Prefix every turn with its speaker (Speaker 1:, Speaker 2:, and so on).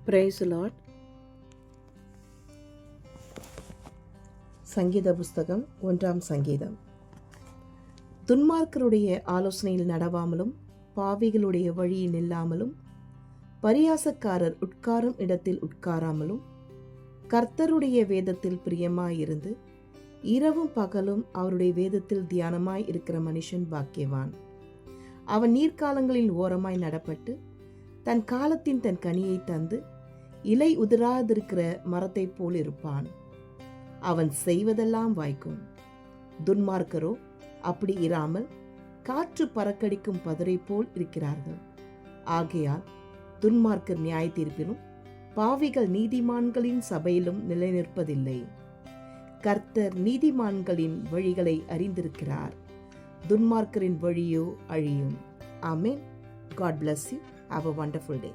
Speaker 1: Price Lord. சங்கீத புஸ்தகம் 1ஆம் சங்கீதம். துன்மார்க்கருடைய ஆலோசனையில் நடவாமலும் பாவிகளுடைய வழியில் நில்லாமலும் பரியாசக்காரர் உட்காரும் இடத்தில் உட்காராமலும் கர்த்தருடைய வேதத்தில் பிரியமாயிருந்து இரவும் பகலும் அவருடைய வேதத்தில் தியானமாய் இருக்கிற மனுஷன் பாக்கியவான். அவன் நீர்க்காலங்களில் ஓரமாய் நடப்பட்டு தன் காலத்தின் தன் கனியை தந்து இலை உதிராதிருக்கிற மரத்தை போல் இருப்பான். அவன் செய்வதெல்லாம் வாய்க்கும். துன்மார்க்கரோ அப்படி இராமல் காற்று பறக்கடிக்கும் பதரை போல் இருக்கிறார்கள். ஆகையால் துன்மார்க்கர் நியாய தீர்ப்பிலும் பாவிகள் நீதிமான்களின் சபையிலும் நிலைநிற்பதில்லை. கர்த்தர் நீதிமான்களின் வழிகளை அறிந்திருக்கிறார், துன்மார்க்கரின் வழியோ அழியும். ஆமென். God bless you. Have a wonderful day.